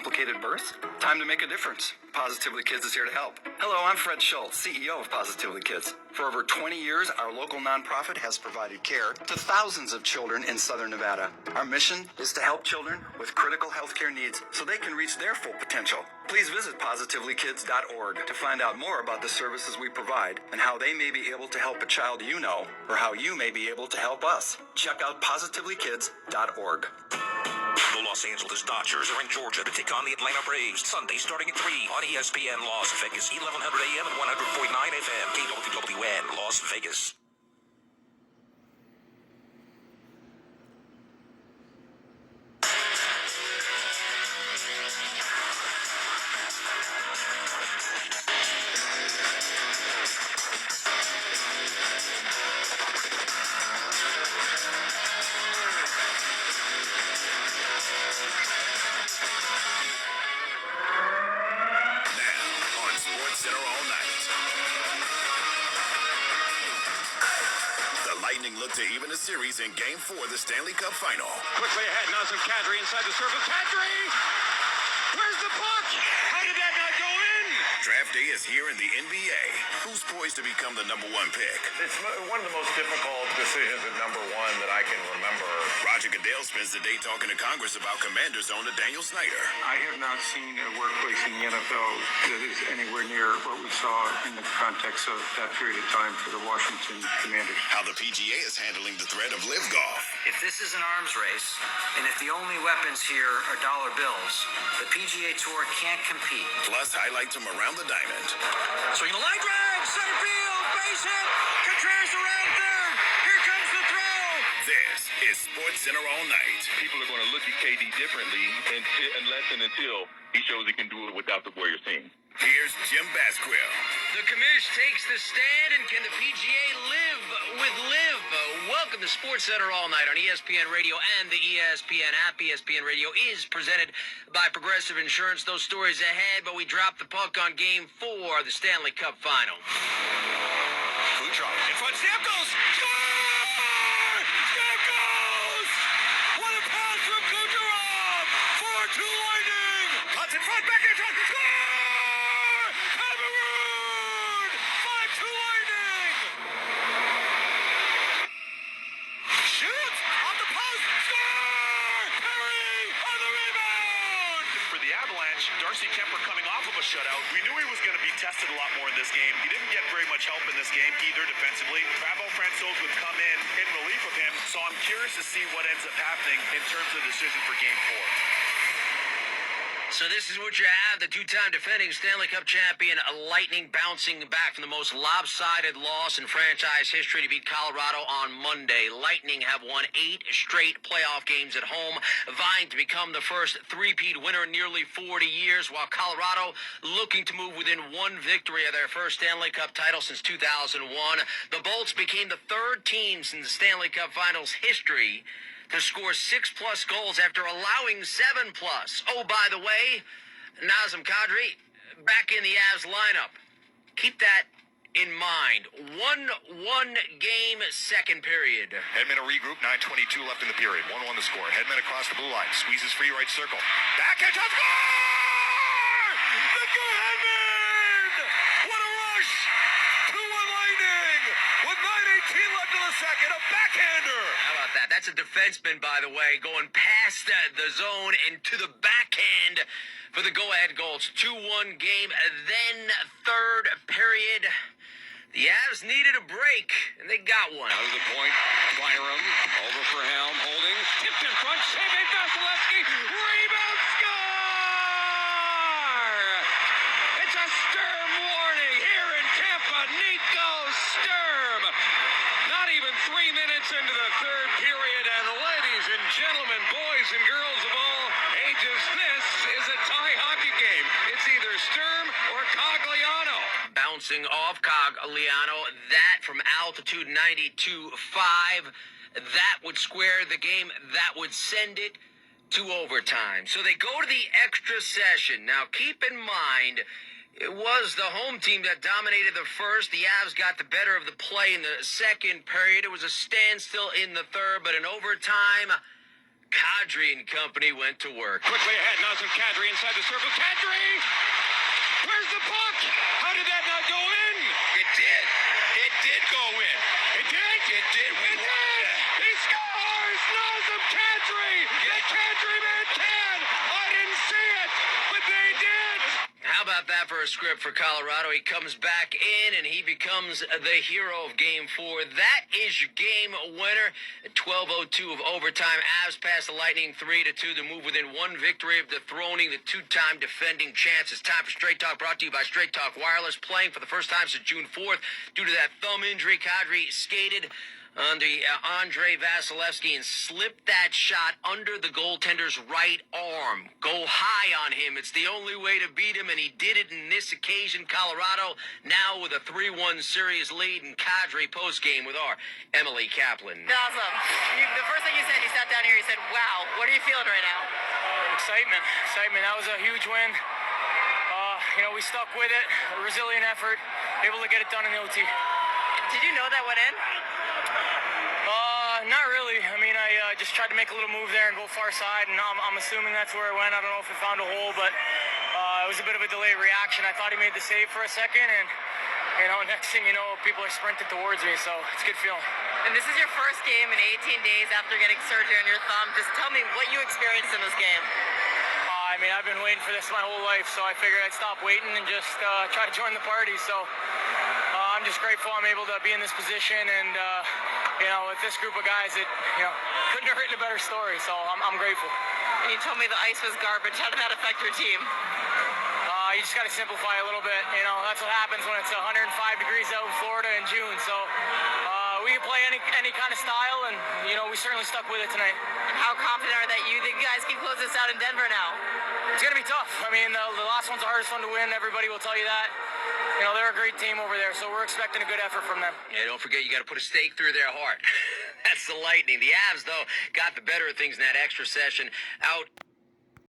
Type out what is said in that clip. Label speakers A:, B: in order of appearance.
A: Complicated birth? Time to make a difference. Positively Kids is here to help. Hello, I'm Fred Schultz, CEO of Positively Kids. For over 20 years, our local nonprofit has provided care to thousands of children in Southern Nevada. Our mission is to help children with critical healthcare needs so they can reach their full potential. Please visit positivelykids.org to find out more about the services we provide and how they may be able to help a child you know or how you may be able to help us. Check out positivelykids.org.
B: The Los Angeles Dodgers are in Georgia to take on the Atlanta Braves Sunday starting at 3 on ESPN Las Vegas, 1100 AM and 100.9 FM, KWWN, Las Vegas.
C: Look to even a series in Game 4 of the Stanley Cup Final.
D: Quickly ahead, Nazem Kadri inside the circle. Kadri! Where's the puck? How did that not go in?
C: Draft day is here in the NBA. Who's poised to become the #1 pick?
E: It's one of the most difficult decisions at #1 that I can remember.
C: Roger Goodell spends the day talking to Congress about Commanders owner Daniel Snyder.
F: I have not seen a workplace in the NFL that is anywhere near what we saw in the context of that period of time for the Washington Commanders.
C: How the PGA is handling the threat of LIV Golf.
G: If this is an arms race, and if the only weapons here are dollar bills, the PGA Tour can't compete.
C: Plus, highlights from around the diamond.
B: Swinging a line drive, center field, base hit, Contreras around third, here comes the throw.
C: This is Sports Center all night.
H: People are going to look at KD differently unless and until he shows he can do it without the Warriors team.
C: Here's Jim Basquill.
I: The commish takes the stand, and can the PGA live with LIV? Welcome to Sports Center all night on ESPN Radio and the ESPN app. ESPN Radio is presented by Progressive Insurance. Those stories ahead, but we dropped the puck on Game 4 of the Stanley Cup Final.
B: Kucherov in front, Stamkos, score! Stamkos! What a pass from Kucherov! 4-2 Lightning! Cuts in front, back in front, score! Cameroon! 5-2 Lightning! Shoots! Off the post! Score! Perry on the rebound!
J: For the Avalanche, Darcy Kemper coming off of a shutout. We knew he was going to be tested a lot more in this game. He didn't get very much help in this game either defensively. Bravo Francouz would come in relief of him, so I'm curious to see what ends up happening in terms of the decision for Game 4.
I: So this is what you have, the two-time defending Stanley Cup champion Lightning bouncing back from the most lopsided loss in franchise history to beat Colorado on Monday. Lightning have won 8 straight playoff games at home, vying to become the first three-peat winner in nearly 40 years, while Colorado looking to move within one victory of their first Stanley Cup title since 2001. The Bolts became the third team since the Stanley Cup Finals history to score 6+ goals after allowing 7+. Oh, by the way, Nazem Kadri back in the Avs lineup. Keep that in mind. 1-1 game, second period.
B: Hedman a regroup, 9:22 left in the period. 1-1 the score. Hedman across the blue line, squeezes free right circle. Backhand shot, score! Victor Hedman! What a rush! 2-1 Lightning with 9:18 left in the second. A backhander.
I: How about that? That's a defenseman, by the way, going past the zone and to the backhand for the go-ahead goals. 2-1 game, then third period. The Avs needed a break, and they got one.
D: Out of the point, Byram, over for Helm, holding, tipped in front, saving Vasilevsky, rebound, score! It's a Sturm warning here in Tampa, Nico Sturm! Not even 3 minutes into the third period, and ladies and gentlemen, boys and girls of all ages, this is a tie hockey game. It's either Sturm or Cogliano.
I: Bouncing off Cogliano, that from altitude 92.5. That would square the game. That would send it to overtime. So they go to the extra session. Now, keep in mind, it was the home team that dominated the first. The Avs got the better of the play in the second period. It was a standstill in the third, but in overtime, Kadri and company went to work.
D: Quickly ahead, Nazem Kadri inside the circle. Kadri! Where's the puck? How did that not go in?
B: It did. It did go in.
D: It did?
B: It did. We
D: It did! He scores! Nazem Kadri! The Kadri man can! I didn't see it, but they did!
I: How about that for a script for Colorado? He comes back in and he becomes the hero of Game 4. That is your game winner. At 12:02 of overtime, Avs pass the Lightning 3-2 to move within one victory of dethroning the two-time defending champs. It's time for Straight Talk, brought to you by Straight Talk Wireless. Playing for the first time since June 4th due to that thumb injury. Kadri skated under Andrei Vasilevsky and slipped that shot under the goaltender's right arm. Go high on him. It's the only way to beat him, and he did it in this occasion. Colorado now with a 3-1 series lead, in Kadri postgame with our Emily Kaplan.
K: Awesome. The first thing you said, you sat down here, you said, wow, what are you feeling right now?
L: Excitement. That was a huge win. We stuck with it, a resilient effort, able to get it done in the OT.
K: Did you know that went in?
L: Not really. I mean, I just tried to make a little move there and go far side, and I'm assuming that's where it went. I don't know if it found a hole, but it was a bit of a delayed reaction. I thought he made the save for a second, and next thing you know, people are sprinting towards me, so it's a good feeling.
K: And this is your first game in 18 days after getting surgery on your thumb. Just tell me what you experienced in this game.
L: I've been waiting for this my whole life, so I figured I'd stop waiting and just try to join the party. So I'm just grateful I'm able to be in this position, and with this group of guys, it couldn't have written a better story. So I'm grateful.
K: And you told me the ice was garbage. How did that affect your team?
L: You just got to simplify a little bit. That's what happens when it's 105 degrees out in Florida in June. So we can play any kind of style, and we certainly stuck with it tonight.
K: And how confident are that you guys can close this out in Denver now?
L: It's gonna be tough. I mean, the last one's the hardest one to win. Everybody will tell you that. They're a great team over there, so we're expecting a good effort from them.
I: Yeah, don't forget, you got to put a stake through their heart. That's the Lightning. The Avs, though, got the better of things in that extra session. Out